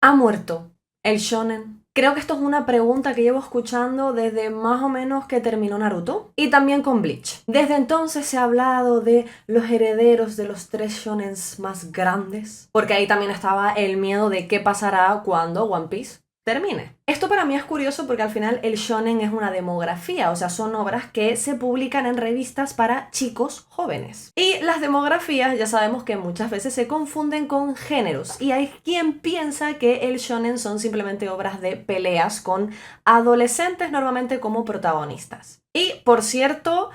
¿Ha muerto el shonen? Creo que esto es una pregunta que llevo escuchando desde más o menos que terminó Naruto y también con Bleach. Desde entonces se ha hablado de los herederos de los 3 shonens más grandes, porque ahí también estaba el miedo de qué pasará cuando One Piece termine. Esto para mí es curioso porque al final el shonen es una demografía, o sea, son obras que se publican en revistas para chicos jóvenes. Y las demografías ya sabemos que muchas veces se confunden con géneros y hay quien piensa que el shonen son simplemente obras de peleas con adolescentes normalmente como protagonistas. Y por cierto,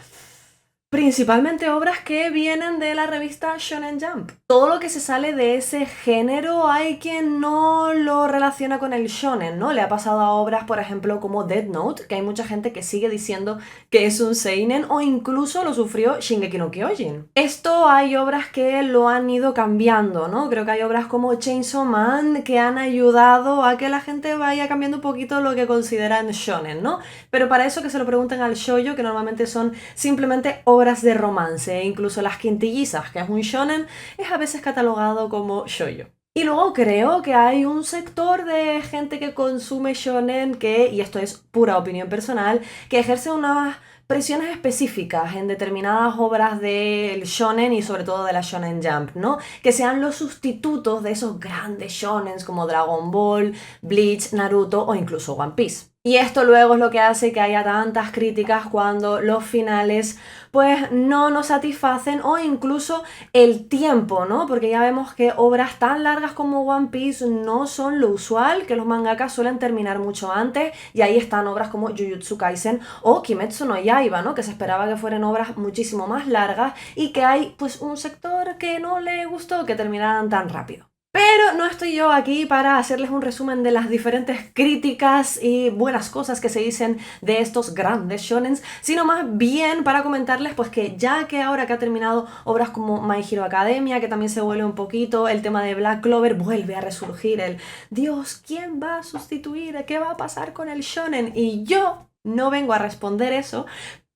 principalmente obras que vienen de la revista Shonen Jump. Todo lo que se sale de ese género hay quien no lo relaciona con el shonen, ¿no? Le ha pasado a obras, por ejemplo, como Death Note, que hay mucha gente que sigue diciendo que es un seinen, o incluso lo sufrió Shingeki no Kyojin. Esto hay obras que lo han ido cambiando, ¿no? Creo que hay obras como Chainsaw Man que han ayudado a que la gente vaya cambiando un poquito lo que consideran shonen, ¿no? Pero para eso que se lo pregunten al shoujo, que normalmente son simplemente obras de romance, e incluso Las Quintillizas, que es un shonen, es a veces catalogado como shoujo. Y luego creo que hay un sector de gente que consume shonen que, y esto es pura opinión personal, que ejerce unas presiones específicas en determinadas obras del shonen y sobre todo de la Shonen Jump, ¿no? Que sean los sustitutos de esos grandes shonens como Dragon Ball, Bleach, Naruto o incluso One Piece. Y esto luego es lo que hace que haya tantas críticas cuando los finales pues no nos satisfacen o incluso el tiempo, ¿no? Porque ya vemos que obras tan largas como One Piece no son lo usual, que los mangakas suelen terminar mucho antes y ahí están obras como Jujutsu Kaisen o Kimetsu no Yaiba, ¿no? Que se esperaba que fueran obras muchísimo más largas y que hay pues un sector que no le gustó que terminaran tan rápido. Pero no estoy yo aquí para hacerles un resumen de las diferentes críticas y buenas cosas que se dicen de estos grandes shonens, sino más bien para comentarles pues que ya que ahora que ha terminado obras como My Hero Academia, que también se vuelve un poquito, el tema de Black Clover vuelve a resurgir el Dios, ¿quién va a sustituir? ¿Qué va a pasar con el shonen? Y yo no vengo a responder eso,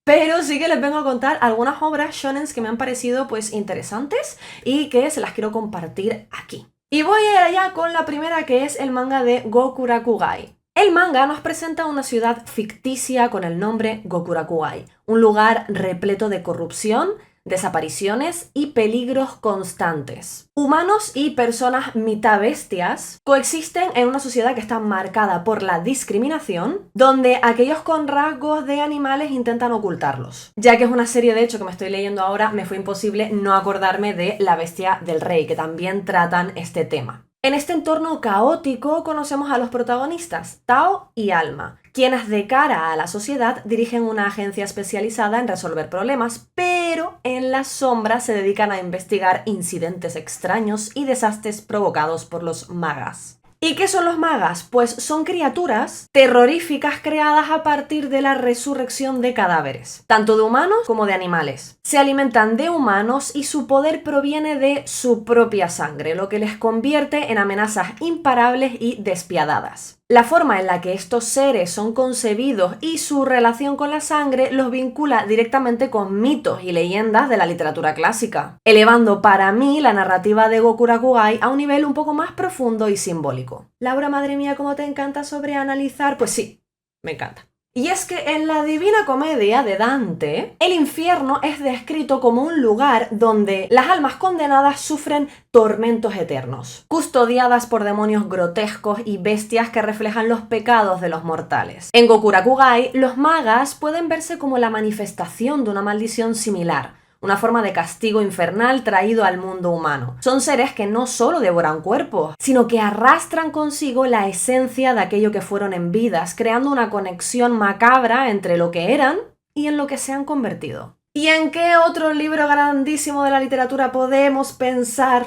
pero sí que les vengo a contar algunas obras shonens que me han parecido pues interesantes y que se las quiero compartir aquí. Y voy allá con la primera, que es el manga de Gokurakugai. El manga nos presenta una ciudad ficticia con el nombre Gokurakugai, un lugar repleto de corrupción, desapariciones y peligros constantes. Humanos y personas mitad bestias coexisten en una sociedad que está marcada por la discriminación, donde aquellos con rasgos de animales intentan ocultarlos. Ya que es una serie de hecho que me estoy leyendo ahora, me fue imposible no acordarme de La Bestia del Rey, que también tratan este tema. En este entorno caótico conocemos a los protagonistas, Tao y Alma, quienes de cara a la sociedad dirigen una agencia especializada en resolver problemas, pero en las sombras se dedican a investigar incidentes extraños y desastres provocados por los magas. ¿Y qué son los magas? Pues son criaturas terroríficas creadas a partir de la resurrección de cadáveres, tanto de humanos como de animales. Se alimentan de humanos y su poder proviene de su propia sangre, lo que les convierte en amenazas imparables y despiadadas. La forma en la que estos seres son concebidos y su relación con la sangre los vincula directamente con mitos y leyendas de la literatura clásica, elevando para mí la narrativa de Gokurakugai a un nivel un poco más profundo y simbólico. Laura, madre mía, ¿cómo te encanta sobreanalizar? Pues sí, me encanta. Y es que en la Divina Comedia de Dante, el infierno es descrito como un lugar donde las almas condenadas sufren tormentos eternos, custodiadas por demonios grotescos y bestias que reflejan los pecados de los mortales. En Gokurakugai, los magas pueden verse como la manifestación de una maldición similar, una forma de castigo infernal traído al mundo humano. Son seres que no solo devoran cuerpos, sino que arrastran consigo la esencia de aquello que fueron en vidas, creando una conexión macabra entre lo que eran y en lo que se han convertido. ¿Y en qué otro libro grandísimo de la literatura podemos pensar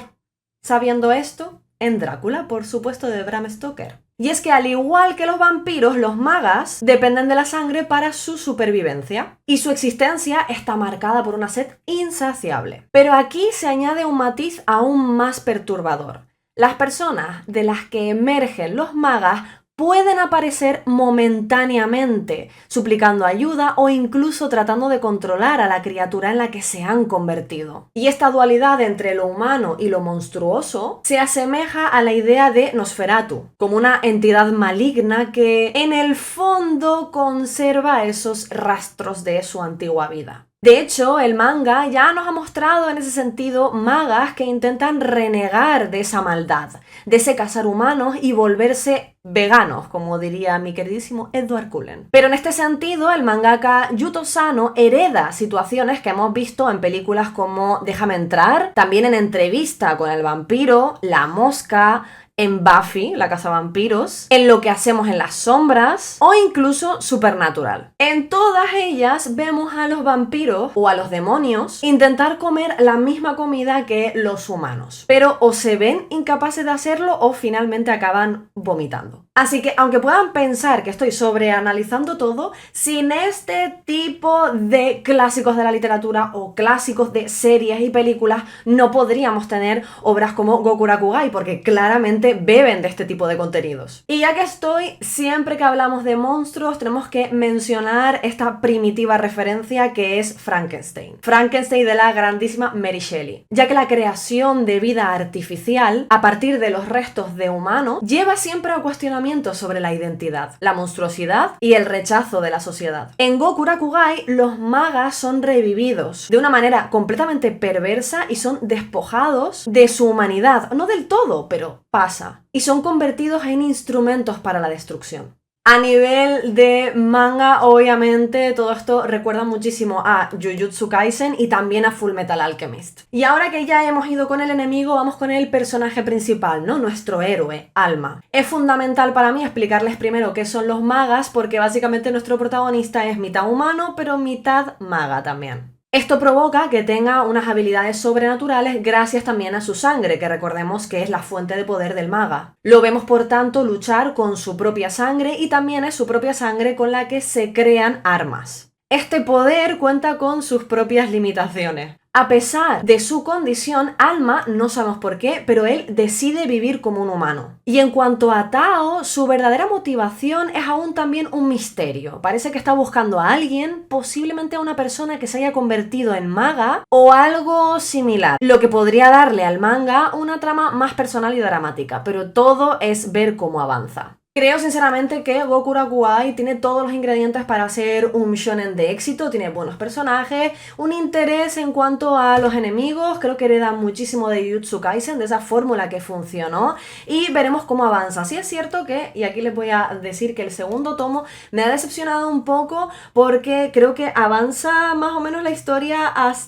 sabiendo esto? En Drácula, por supuesto, de Bram Stoker. Y es que al igual que los vampiros, los magas dependen de la sangre para su supervivencia y su existencia está marcada por una sed insaciable. Pero aquí se añade un matiz aún más perturbador. Las personas de las que emergen los magas pueden aparecer momentáneamente, suplicando ayuda o incluso tratando de controlar a la criatura en la que se han convertido. Y esta dualidad entre lo humano y lo monstruoso se asemeja a la idea de Nosferatu, como una entidad maligna que en el fondo conserva esos rastros de su antigua vida. De hecho, el manga ya nos ha mostrado en ese sentido magas que intentan renegar de esa maldad, de ese cazar humanos y volverse veganos, como diría mi queridísimo Edward Cullen. Pero en este sentido, el mangaka Yuto Sano hereda situaciones que hemos visto en películas como Déjame entrar, también en Entrevista con el vampiro, La mosca, en Buffy, la cazavampiros, en Lo que hacemos en las sombras o incluso Supernatural. En todas ellas vemos a los vampiros o a los demonios intentar comer la misma comida que los humanos, pero o se ven incapaces de hacerlo o finalmente acaban vomitando. Así que aunque puedan pensar que estoy sobreanalizando todo, sin este tipo de clásicos de la literatura o clásicos de series y películas no podríamos tener obras como Goku Rakugai, porque claramente beben de este tipo de contenidos. Y ya que estoy, siempre que hablamos de monstruos tenemos que mencionar esta primitiva referencia que es Frankenstein. Frankenstein de la grandísima Mary Shelley, ya que la creación de vida artificial a partir de los restos de humanos lleva siempre a cuestionamientos sobre la identidad, la monstruosidad y el rechazo de la sociedad. En Goku Rakugai los magas son revividos de una manera completamente perversa y son despojados de su humanidad, no del todo, pero pasa, y son convertidos en instrumentos para la destrucción. A nivel de manga, obviamente, todo esto recuerda muchísimo a Jujutsu Kaisen y también a Fullmetal Alchemist. Y ahora que ya hemos ido con el enemigo, vamos con el personaje principal, ¿no? Nuestro héroe, Alma. Es fundamental para mí explicarles primero qué son los magas, porque básicamente nuestro protagonista es mitad humano, pero mitad maga también. Esto provoca que tenga unas habilidades sobrenaturales gracias también a su sangre, que recordemos que es la fuente de poder del maga. Lo vemos por tanto luchar con su propia sangre y también es su propia sangre con la que se crean armas. Este poder cuenta con sus propias limitaciones. A pesar de su condición, Alma, no sabemos por qué, pero él decide vivir como un humano. Y en cuanto a Tao, su verdadera motivación es aún también un misterio. Parece que está buscando a alguien, posiblemente a una persona que se haya convertido en maga o algo similar, lo que podría darle al manga una trama más personal y dramática, pero todo es ver cómo avanza. Creo sinceramente que Goku Rakugai tiene todos los ingredientes para ser un shonen de éxito, tiene buenos personajes, un interés en cuanto a los enemigos, creo que hereda muchísimo de Jujutsu Kaisen, de esa fórmula que funcionó, y veremos cómo avanza. Sí es cierto que, y aquí les voy a decir que el segundo tomo me ha decepcionado un poco porque creo que avanza más o menos la historia hasta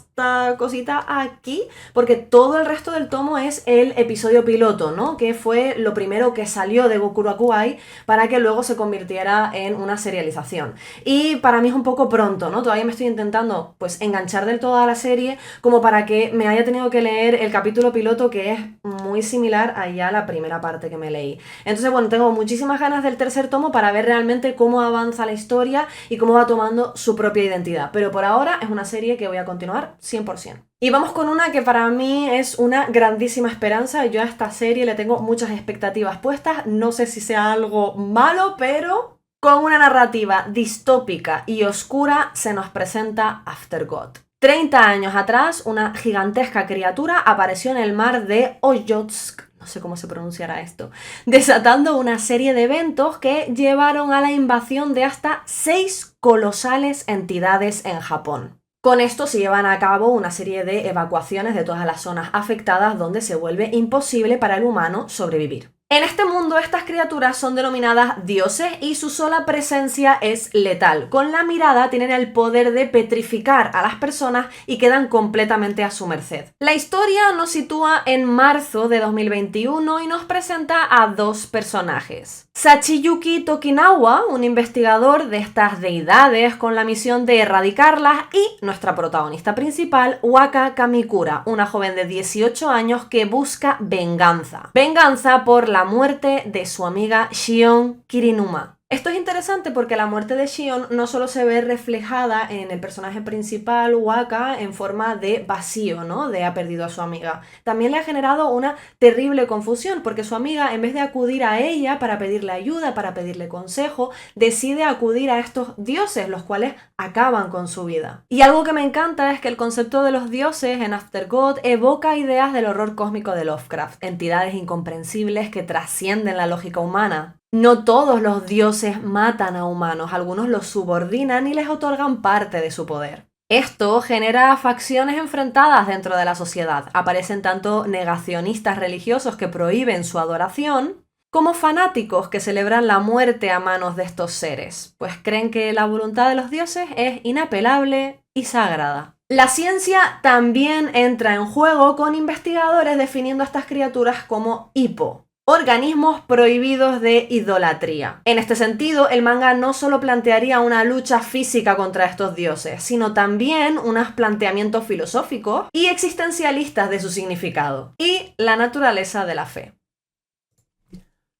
cosita aquí, porque todo el resto del tomo es el episodio piloto, ¿no? Que fue lo primero que salió de Goku Rakugai para que luego se convirtiera en una serialización. Y para mí es un poco pronto, ¿no? Todavía me estoy intentando pues enganchar del todo a la serie como para que me haya tenido que leer el capítulo piloto, que es muy similar a ya la primera parte que me leí. Entonces, bueno, tengo muchísimas ganas del tercer tomo para ver realmente cómo avanza la historia y cómo va tomando su propia identidad. Pero por ahora es una serie que voy a continuar 100%. Y vamos con una que para mí es una grandísima esperanza. Yo a esta serie le tengo muchas expectativas puestas. No sé si sea algo malo, pero con una narrativa distópica y oscura se nos presenta Aftergod. 30 años atrás, una gigantesca criatura apareció en el mar de Oyotsk, no sé cómo se pronunciará esto, desatando una serie de eventos que llevaron a la invasión de hasta 6 colosales entidades en Japón. Con esto se llevan a cabo una serie de evacuaciones de todas las zonas afectadas donde se vuelve imposible para el humano sobrevivir. En este mundo estas criaturas son denominadas dioses y su sola presencia es letal. Con la mirada tienen el poder de petrificar a las personas y quedan completamente a su merced. La historia nos sitúa en marzo de 2021 y nos presenta a 2 personajes. Sachiyuki Tokinawa, un investigador de estas deidades con la misión de erradicarlas, y nuestra protagonista principal, Waka Kamikura, una joven de 18 años que busca venganza. Venganza por la muerte de su amiga Shion Kirinuma. Esto es interesante porque la muerte de Shion no solo se ve reflejada en el personaje principal, Waka, en forma de vacío, ¿no? De ha perdido a su amiga. También le ha generado una terrible confusión porque su amiga, en vez de acudir a ella para pedirle ayuda, para pedirle consejo, decide acudir a estos dioses, los cuales acaban con su vida. Y algo que me encanta es que el concepto de los dioses en Aftergod evoca ideas del horror cósmico de Lovecraft, entidades incomprensibles que trascienden la lógica humana. No todos los dioses matan a humanos, algunos los subordinan y les otorgan parte de su poder. Esto genera facciones enfrentadas dentro de la sociedad. Aparecen tanto negacionistas religiosos que prohíben su adoración, como fanáticos que celebran la muerte a manos de estos seres, pues creen que la voluntad de los dioses es inapelable y sagrada. La ciencia también entra en juego con investigadores definiendo a estas criaturas como hippo, organismos prohibidos de idolatría. En este sentido, el manga no solo plantearía una lucha física contra estos dioses, sino también unos planteamientos filosóficos y existencialistas de su significado y la naturaleza de la fe.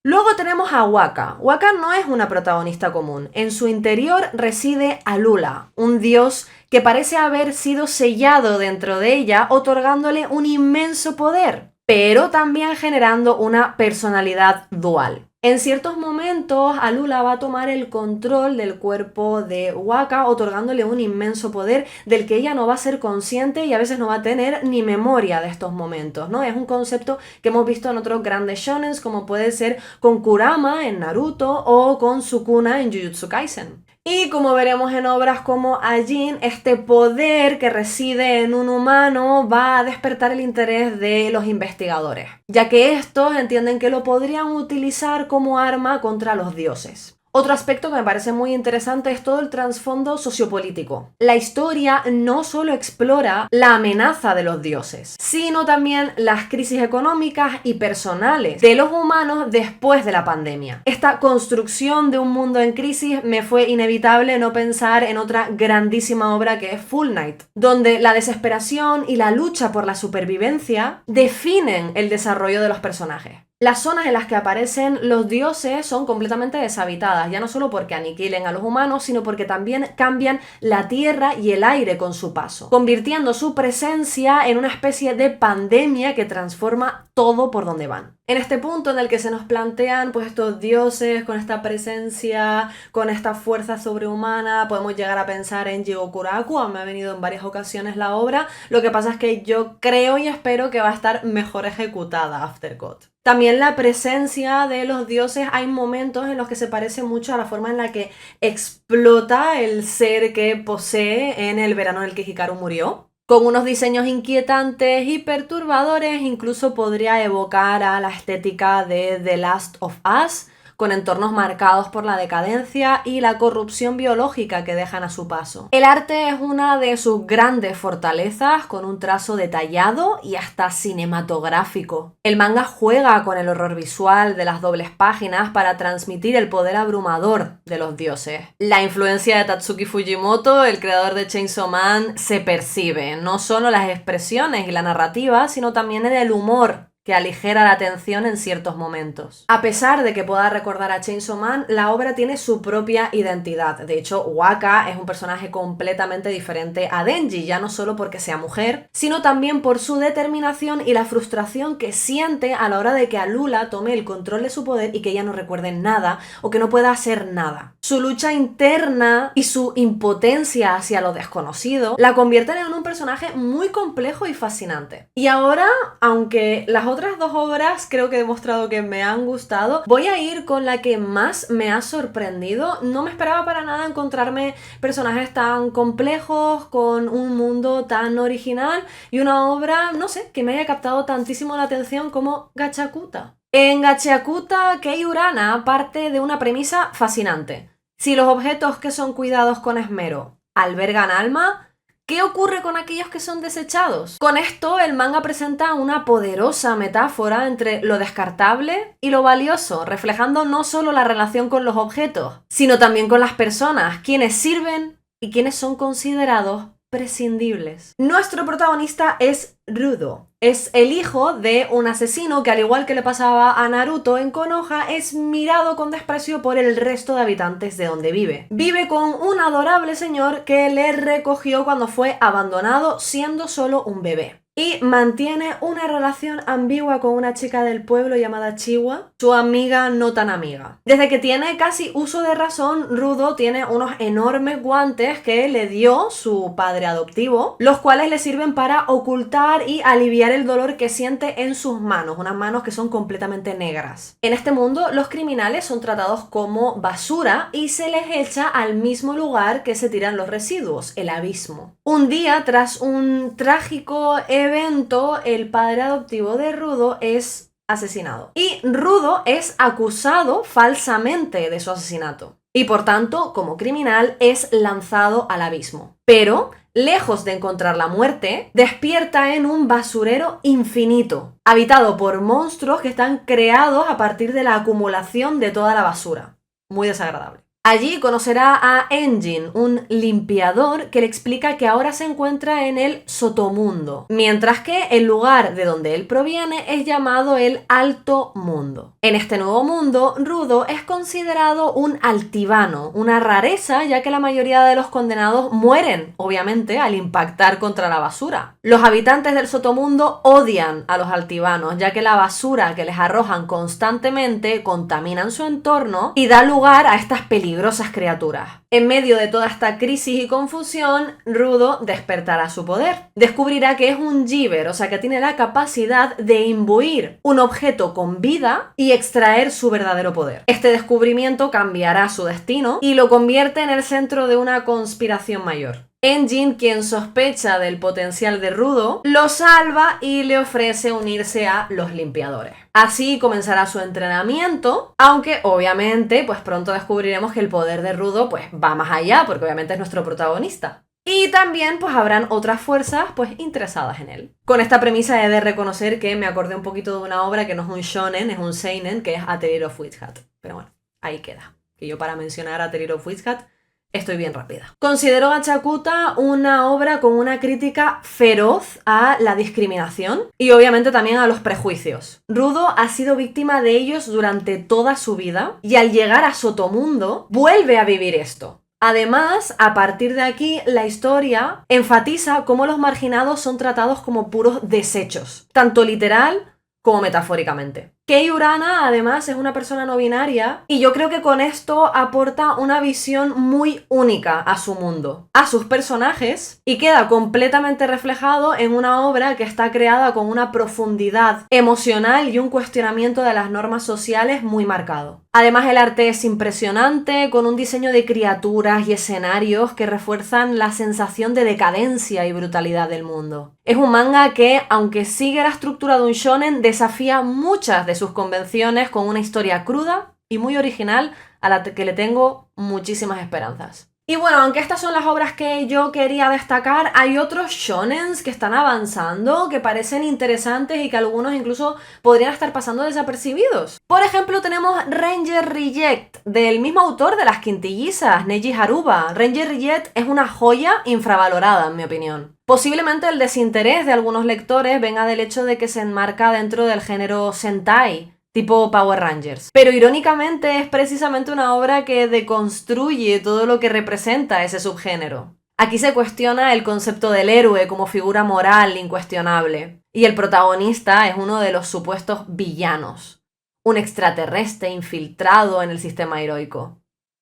Luego tenemos a Waka. Waka no es una protagonista común. En su interior reside Alula, un dios que parece haber sido sellado dentro de ella, otorgándole un inmenso poder, pero también generando una personalidad dual. En ciertos momentos, Alula va a tomar el control del cuerpo de Waka, otorgándole un inmenso poder del que ella no va a ser consciente y a veces no va a tener ni memoria de estos momentos, ¿no? Es un concepto que hemos visto en otros grandes shonens, como puede ser con Kurama en Naruto o con Sukuna en Jujutsu Kaisen. Y como veremos en obras como Ajin, este poder que reside en un humano va a despertar el interés de los investigadores, ya que estos entienden que lo podrían utilizar como arma contra los dioses. Otro aspecto que me parece muy interesante es todo el trasfondo sociopolítico. La historia no solo explora la amenaza de los dioses, sino también las crisis económicas y personales de los humanos después de la pandemia. Esta construcción de un mundo en crisis me fue inevitable no pensar en otra grandísima obra que es Full Night, donde la desesperación y la lucha por la supervivencia definen el desarrollo de los personajes. Las zonas en las que aparecen los dioses son completamente deshabitadas, ya no solo porque aniquilen a los humanos, sino porque también cambian la tierra y el aire con su paso, convirtiendo su presencia en una especie de pandemia que transforma todo por donde van. En este punto en el que se nos plantean pues estos dioses con esta presencia, con esta fuerza sobrehumana, podemos llegar a pensar en Jigokuraku. Me ha venido en varias ocasiones la obra, lo que pasa es que yo creo y espero que va a estar mejor ejecutada Aftergod. También la presencia de los dioses, hay momentos en los que se parece mucho a la forma en la que explota el ser que posee en el verano en el que Hikaru murió. Con unos diseños inquietantes y perturbadores, incluso podría evocar a la estética de The Last of Us, con entornos marcados por la decadencia y la corrupción biológica que dejan a su paso. El arte es una de sus grandes fortalezas, con un trazo detallado y hasta cinematográfico. El manga juega con el horror visual de las dobles páginas para transmitir el poder abrumador de los dioses. La influencia de Tatsuki Fujimoto, el creador de Chainsaw Man, se percibe, no solo en las expresiones y la narrativa, sino también en el humor que aligera la tensión en ciertos momentos. A pesar de que pueda recordar a Chainsaw Man, la obra tiene su propia identidad. De hecho, Waka es un personaje completamente diferente a Denji, ya no solo porque sea mujer, sino también por su determinación y la frustración que siente a la hora de que Alula tome el control de su poder y que ella no recuerde nada o que no pueda hacer nada. Su lucha interna y su impotencia hacia lo desconocido la convierten en un personaje muy complejo y fascinante. Y ahora, aunque las otras dos obras creo que he demostrado que me han gustado, voy a ir con la que más me ha sorprendido. No me esperaba para nada encontrarme personajes tan complejos, con un mundo tan original y una obra, no sé, que me haya captado tantísimo la atención como Gachakuta. En Gachakuta, Kei Urana parte de una premisa fascinante. Si los objetos que son cuidados con esmero albergan alma, ¿qué ocurre con aquellos que son desechados? Con esto, el manga presenta una poderosa metáfora entre lo descartable y lo valioso, reflejando no solo la relación con los objetos, sino también con las personas, quienes sirven y quienes son considerados prescindibles. Nuestro protagonista es Rudo. Es el hijo de un asesino que, al igual que le pasaba a Naruto en Konoha, es mirado con desprecio por el resto de habitantes de donde vive. Vive con un adorable señor que le recogió cuando fue abandonado siendo solo un bebé. Y mantiene una relación ambigua con una chica del pueblo llamada Chiwa, su amiga no tan amiga. Desde que tiene casi uso de razón, Rudo tiene unos enormes guantes que le dio su padre adoptivo, los cuales le sirven para ocultar y aliviar el dolor que siente en sus manos, unas manos que son completamente negras. En este mundo, los criminales son tratados como basura y se les echa al mismo lugar que se tiran los residuos, el abismo. Un día, tras un trágico evento, el padre adoptivo de Rudo es asesinado. Y Rudo es acusado falsamente de su asesinato. Y por tanto, como criminal, es lanzado al abismo. Pero, lejos de encontrar la muerte, despierta en un basurero infinito, habitado por monstruos que están creados a partir de la acumulación de toda la basura. Muy desagradable. Allí conocerá a Enjin, un limpiador que le explica que ahora se encuentra en el Sotomundo, mientras que el lugar de donde él proviene es llamado el Alto Mundo. En este nuevo mundo, Rudo es considerado un altivano, una rareza, ya que la mayoría de los condenados mueren, obviamente, al impactar contra la basura. Los habitantes del Sotomundo odian a los altivanos, ya que la basura que les arrojan constantemente contamina su entorno y da lugar a estas peligrosas criaturas. En medio de toda esta crisis y confusión, Rudo despertará su poder. Descubrirá que es un Jiber, o sea que tiene la capacidad de imbuir un objeto con vida y extraer su verdadero poder. Este descubrimiento cambiará su destino y lo convierte en el centro de una conspiración mayor. Enjin, quien sospecha del potencial de Rudo, lo salva y le ofrece unirse a los limpiadores. Así comenzará su entrenamiento, aunque obviamente pues pronto descubriremos que el poder de Rudo pues va más allá, porque obviamente es nuestro protagonista. Y también pues habrán otras fuerzas pues interesadas en él. Con esta premisa he de reconocer que me acordé un poquito de una obra que no es un shonen, es un seinen, que es Atelier of Witch Hat. Pero bueno, ahí queda. Que yo para mencionar Atelier of Witch Hat estoy bien rápida. Considero Gachakuta una obra con una crítica feroz a la discriminación y obviamente también a los prejuicios. Rudo ha sido víctima de ellos durante toda su vida y al llegar a Sotomundo vuelve a vivir esto. Además, a partir de aquí, la historia enfatiza cómo los marginados son tratados como puros desechos, tanto literal como metafóricamente. Kei Urana, además, es una persona no binaria y yo creo que con esto aporta una visión muy única a su mundo, a sus personajes, y queda completamente reflejado en una obra que está creada con una profundidad emocional y un cuestionamiento de las normas sociales muy marcado. Además, el arte es impresionante, con un diseño de criaturas y escenarios que refuerzan la sensación de decadencia y brutalidad del mundo. Es un manga que, aunque sigue la estructura de un shonen, desafía muchas de sus convenciones con una historia cruda y muy original a la que le tengo muchísimas esperanzas. Y bueno, aunque estas son las obras que yo quería destacar, hay otros shonens que están avanzando, que parecen interesantes y que algunos incluso podrían estar pasando desapercibidos. Por ejemplo, tenemos Ranger Reject, del mismo autor de Las Quintillizas, Neji Haruba. Ranger Reject es una joya infravalorada, en mi opinión. Posiblemente el desinterés de algunos lectores venga del hecho de que se enmarca dentro del género Sentai, tipo Power Rangers. Pero irónicamente es precisamente una obra que deconstruye todo lo que representa ese subgénero. Aquí se cuestiona el concepto del héroe como figura moral incuestionable. Y el protagonista es uno de los supuestos villanos. Un extraterrestre infiltrado en el sistema heroico.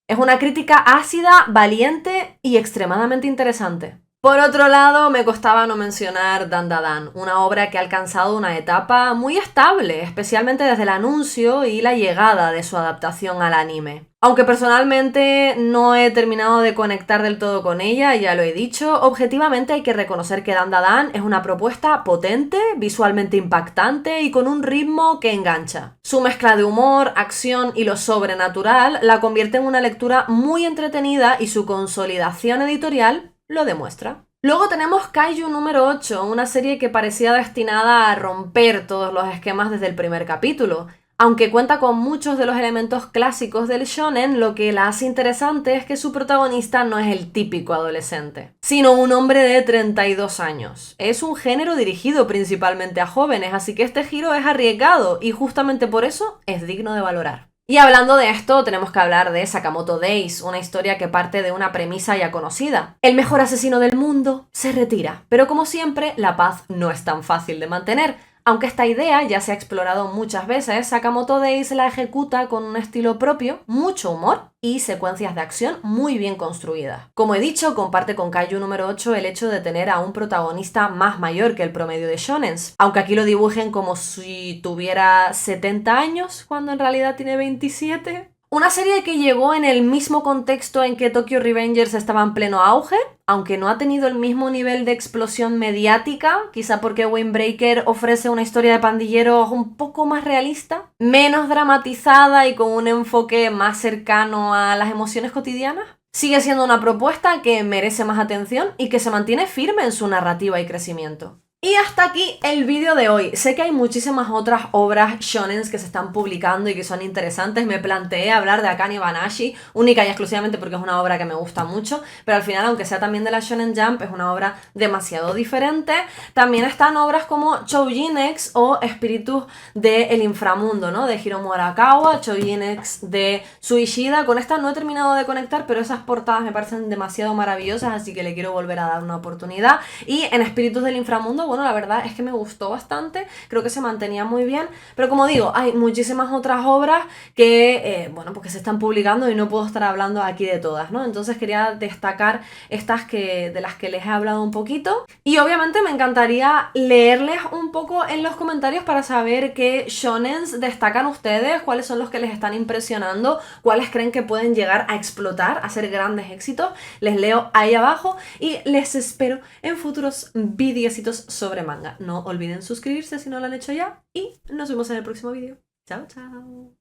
Es una crítica ácida, valiente y extremadamente interesante. Por otro lado, me costaba no mencionar Dandadan, una obra que ha alcanzado una etapa muy estable, especialmente desde el anuncio y la llegada de su adaptación al anime. Aunque personalmente no he terminado de conectar del todo con ella, ya lo he dicho, objetivamente hay que reconocer que Dandadan es una propuesta potente, visualmente impactante y con un ritmo que engancha. Su mezcla de humor, acción y lo sobrenatural la convierte en una lectura muy entretenida y su consolidación editorial lo demuestra. Luego tenemos Kaiju número 8, una serie que parecía destinada a romper todos los esquemas desde el primer capítulo. Aunque cuenta con muchos de los elementos clásicos del shonen, lo que la hace interesante es que su protagonista no es el típico adolescente, sino un hombre de 32 años. Es un género dirigido principalmente a jóvenes, así que este giro es arriesgado y justamente por eso es digno de valorar. Y hablando de esto, tenemos que hablar de Sakamoto Days, una historia que parte de una premisa ya conocida. El mejor asesino del mundo se retira, pero como siempre, la paz no es tan fácil de mantener. Aunque esta idea ya se ha explorado muchas veces, Sakamoto Days la ejecuta con un estilo propio, mucho humor y secuencias de acción muy bien construidas. Como he dicho, comparte con Kaiju número 8 el hecho de tener a un protagonista más mayor que el promedio de shonens, aunque aquí lo dibujen como si tuviera 70 años, cuando en realidad tiene 27. Una serie que llegó en el mismo contexto en que Tokyo Revengers estaba en pleno auge, aunque no ha tenido el mismo nivel de explosión mediática, quizá porque Windbreaker ofrece una historia de pandilleros un poco más realista, menos dramatizada y con un enfoque más cercano a las emociones cotidianas. Sigue siendo una propuesta que merece más atención y que se mantiene firme en su narrativa y crecimiento. Y hasta aquí el vídeo de hoy. Sé que hay muchísimas otras obras shonens que se están publicando y que son interesantes. Me planteé hablar de Akane Banashi, única y exclusivamente porque es una obra que me gusta mucho, pero al final, aunque sea también de la Shonen Jump, es una obra demasiado diferente. También están obras como Choujin X o Espíritus del Inframundo, ¿no? De Hiromu Arakawa, Choujin X de Suishida. Con esta no he terminado de conectar, pero esas portadas me parecen demasiado maravillosas, así que le quiero volver a dar una oportunidad. Y en Espíritus del Inframundo, bueno, la verdad es que me gustó bastante, creo que se mantenía muy bien, pero como digo, hay muchísimas otras obras que, bueno, pues que se están publicando y no puedo estar hablando aquí de todas, ¿no? Entonces quería destacar estas de las que les he hablado un poquito y obviamente me encantaría leerles un poco en los comentarios para saber qué shonens destacan ustedes, cuáles son los que les están impresionando, cuáles creen que pueden llegar a explotar, a ser grandes éxitos. Les leo ahí abajo y les espero en futuros videocitos sobre manga. No olviden suscribirse si no lo han hecho ya y nos vemos en el próximo vídeo. Chao, chao.